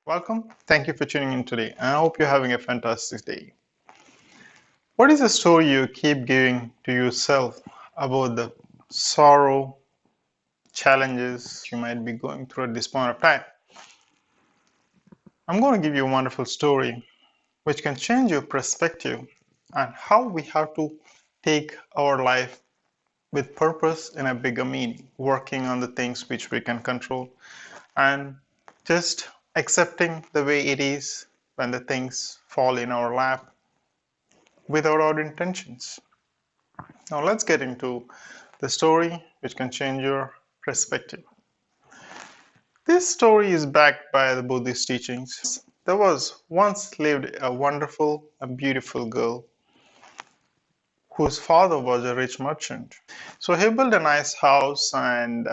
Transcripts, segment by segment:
Welcome. Thank you for tuning in today. I hope you're having a fantastic day. What is the story you keep giving to yourself about the sorrow, challenges you might be going through at this point of time? I'm going to give you a wonderful story which can change your perspective on how we have to take our life with purpose and a bigger meaning, working on the things which we can control and just accepting the way it is when the things fall in our lap without our intentions. Now let's get into the story which can change your perspective. This story is backed by the Buddhist teachings. There was once lived a wonderful and beautiful girl whose father was a rich merchant. So he built a nice house and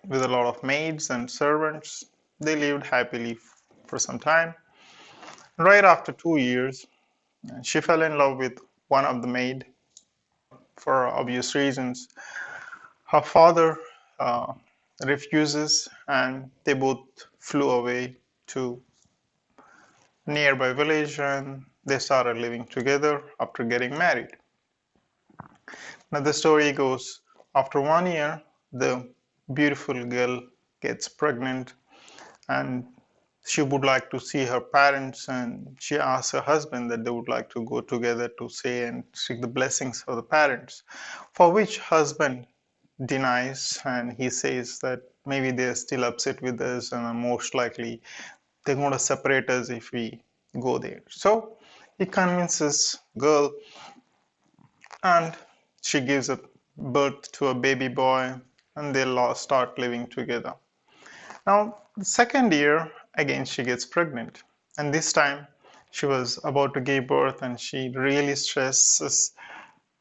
with a lot of maids and servants. They lived happily for some time. Right after 2 years, she fell in love with one of the maid for obvious reasons. Her father uh, refuses, and they both flew away to a nearby village and they started living together after getting married. Now, the story goes after 1 year, the beautiful girl gets pregnant and she would like to see her parents, and she asks her husband that they would like to go together to say and seek the blessings of the parents, for which husband denies, and he says that maybe they're still upset with us and most likely they're going to separate us if we go there. So he convinces girl and she gives a birth to a baby boy and they start living together. Now, the second year, again, she gets pregnant. And this time, she was about to give birth and she really stresses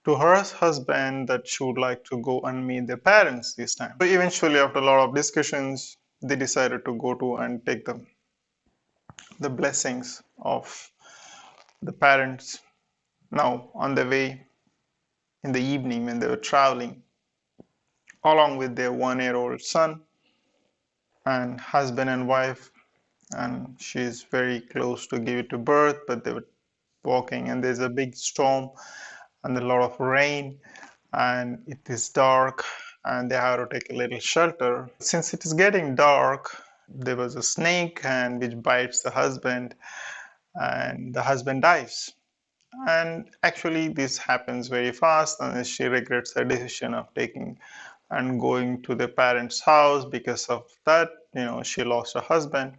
to her husband that she would like to go and meet their parents this time. So eventually, after a lot of discussions, they decided to go to and take the blessings of the parents. Now, on the way in the evening when they were traveling, along with their 1 year old son and husband and wife, and she's very close to give it to birth, but they were walking and there's a big storm and a lot of rain and it is dark and they have to take a little shelter. Since it is getting dark, there was a snake and which bites the husband and the husband dies. And actually this happens very fast and she regrets her decision of taking and going to the parents' house. Because of that, she lost her husband.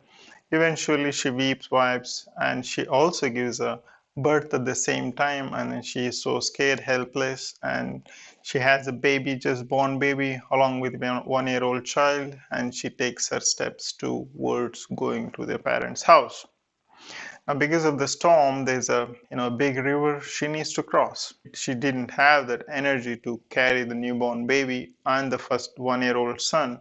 Eventually, she weeps, wipes, and she also gives a birth at the same time. And then she is so scared, helpless, and she has a baby, just born baby, along with a 1 year old child. And she takes her steps towards going to their parents' house. Now, because of the storm, there's a big river she needs to cross. She didn't have that energy to carry the newborn baby and the first 1 year old son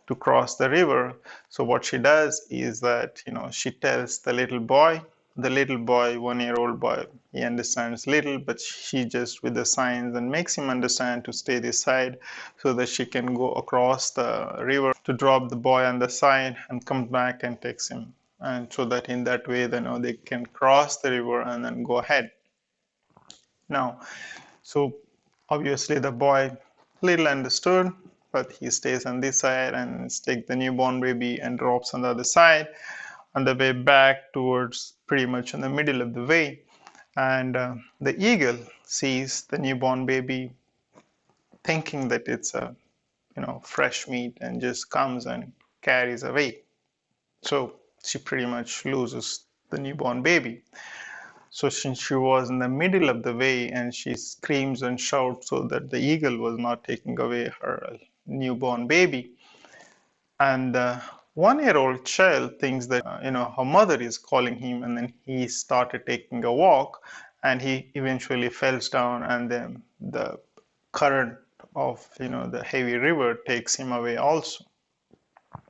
to cross the river. So what she does is that she tells the little boy, 1 year old boy, he understands little, but she just with the signs and makes him understand to stay this side so that she can go across the river to drop the boy on the side and come back and takes him. And so that in that way, they can cross the river and then go ahead. Now, so obviously the boy little understood, but he stays on this side and takes the newborn baby and drops on the other side on the way back towards pretty much in the middle of the way. And the eagle sees the newborn baby thinking that it's a fresh meat and just comes and carries away. So she pretty much loses the newborn baby. So since she was in the middle of the way and she screams and shouts so that the eagle was not taking away her newborn baby. And the 1 year old child thinks that her mother is calling him, and then he started taking a walk and he eventually falls down, and then the current of the heavy river takes him away also.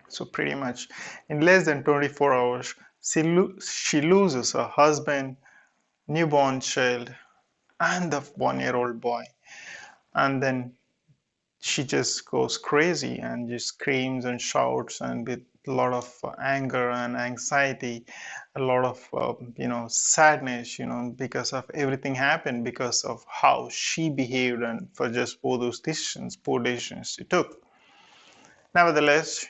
So pretty much in less than 24 hours, she loses her husband, newborn child, and the 1 year old boy. And then she just goes crazy and just screams and shouts and with a lot of anger and anxiety, a lot of sadness, because of everything happened, because of how she behaved, and for just poor decisions she took. Nevertheless,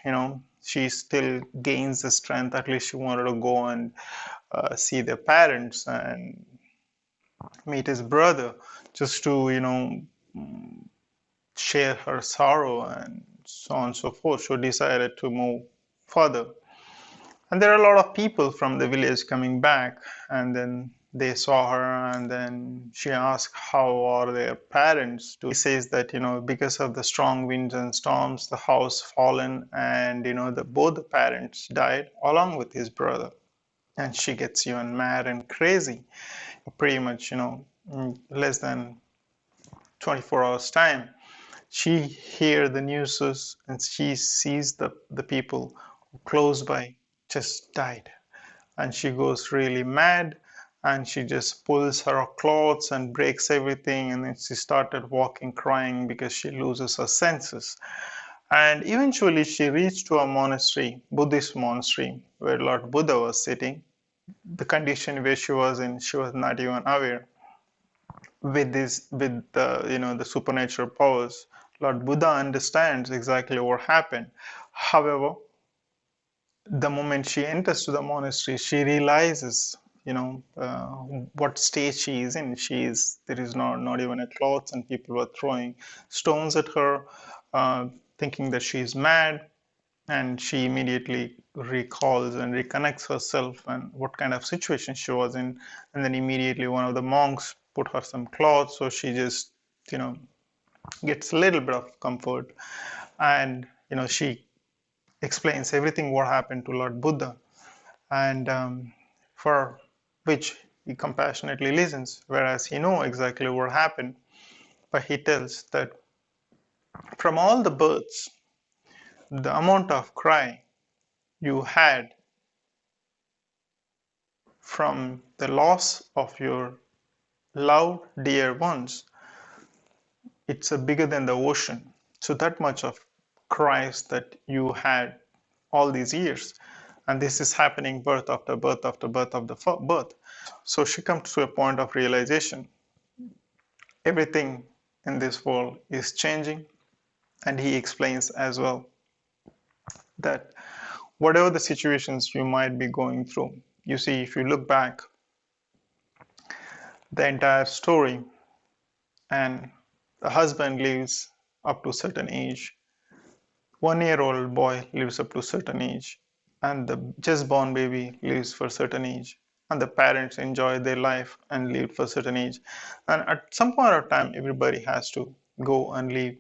she still gains the strength. At least she wanted to go and see their parents and meet his brother, just to share her sorrow and so on and so forth. She decided to move further. And there are a lot of people from the village coming back, and then they saw her, and then she asked how are their parents doing. He says that because of the strong winds and storms, the house fallen, and both the parents died along with his brother. And she gets even mad and crazy, pretty much in less than 24 hours time. She hears the news, and she sees the people close by just died, and she goes really mad, and she just pulls her clothes and breaks everything, and then she started walking crying because she loses her senses. And eventually she reached to a monastery, Buddhist monastery, where Lord Buddha was sitting. The condition where she was in, she was not even aware. With the supernatural powers, Lord Buddha understands exactly what happened. However, the moment she enters to the monastery, she realizes, what state she is in. There is not even a cloth, and people were throwing stones at her, thinking that she is mad. And she immediately recalls and reconnects herself and what kind of situation she was in. And then immediately one of the monks put her some cloths, so she just, gets a little bit of comfort. And, she explains everything what happened to Lord Buddha, and for which he compassionately listens, whereas he knows exactly what happened. But he tells that from all the births, the amount of cry you had from the loss of your loved dear ones, it's bigger than the ocean. So that much of cries that you had all these years, and this is happening birth after birth after birth after birth. So she comes to a point of realization. Everything in this world is changing, and he explains as well that whatever the situations you might be going through, you see, if you look back the entire story, and the husband lives up to a certain age, 1-year-old boy lives up to a certain age, and the just born baby lives for a certain age, and the parents enjoy their life and live for a certain age. And at some point of time, everybody has to go and leave.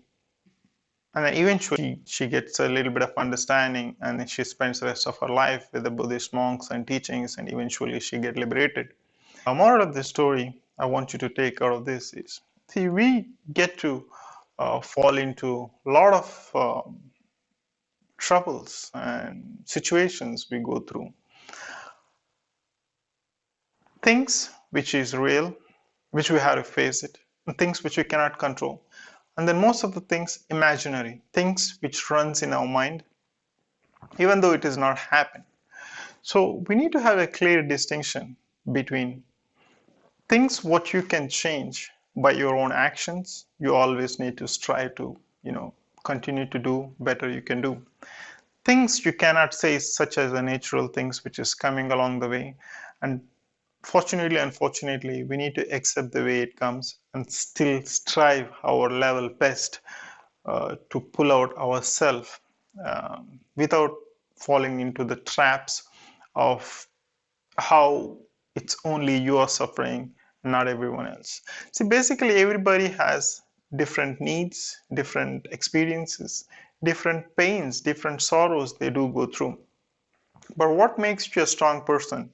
And then eventually she gets a little bit of understanding, and then she spends the rest of her life with the Buddhist monks and teachings, and eventually she gets liberated. Moral of the story I want you to take out of this is, see, we get to fall into a lot of troubles and situations we go through. Things which is real, which we have to face it, and things which we cannot control. And then most of the things imaginary, things which runs in our mind, even though it is not happened. So we need to have a clear distinction between things what you can change by your own actions. You always need to strive to, continue to do better you can do. Things you cannot say, such as the natural things which is coming along the way. And fortunately, unfortunately, we need to accept the way it comes and still strive our level best to pull out ourselves without falling into the traps of how it's only you are suffering, not everyone else. See, basically, everybody has different needs, different experiences, different pains, different sorrows they do go through. But what makes you a strong person,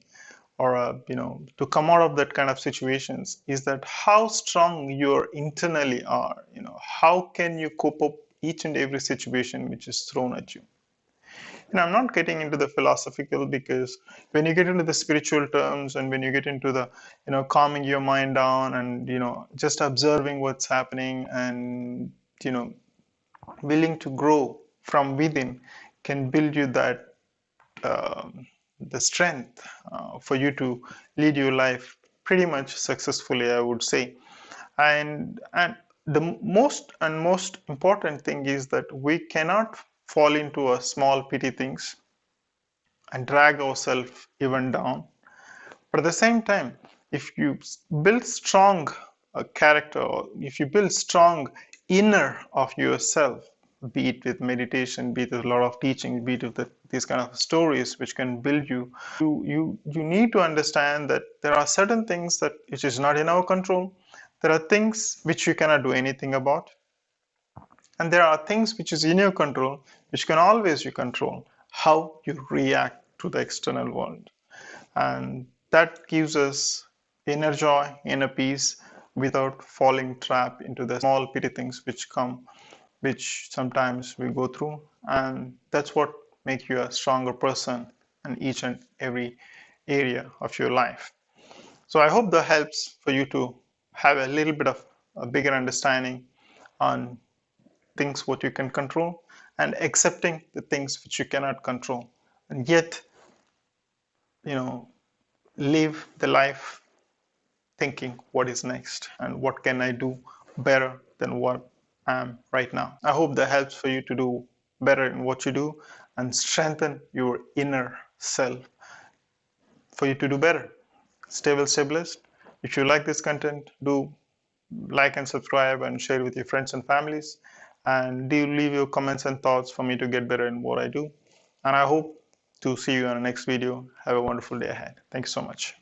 or to come out of that kind of situations, is that how strong you internally are. How can you cope up each and every situation which is thrown at you. I'm not getting into the philosophical, because when you get into the spiritual terms, and when you get into the calming your mind down, and just observing what's happening, and willing to grow from within, can build you that the strength for you to lead your life pretty much successfully, I would say. And the most important thing is that we cannot fall into a small petty things and drag ourselves even down. But at the same time, if you build strong character, or if you build strong inner of yourself, be it with meditation, be it with a lot of teaching, be it with these kind of stories which can build you, you need to understand that there are certain things that which is not in our control. There are things which you cannot do anything about, and there are things which is in your control, which can always you control how you react to the external world. And that gives us inner joy, inner peace, without falling trap into the small petty things which come, which sometimes we go through. And that's what makes you a stronger person in each and every area of your life. So I hope that helps for you to have a little bit of a bigger understanding on things what you can control and accepting the things which you cannot control, and yet, you know, live the life thinking what is next and what can I do better than what I am right now. I hope that helps for you to do better in what you do and strengthen your inner self for you to do better. Stay well, stay blessed. If you like this content, do like and subscribe and share with your friends and families. And do leave your comments and thoughts for me to get better in what I do. And I hope to see you on the next video. Have a wonderful day ahead. Thank you so much.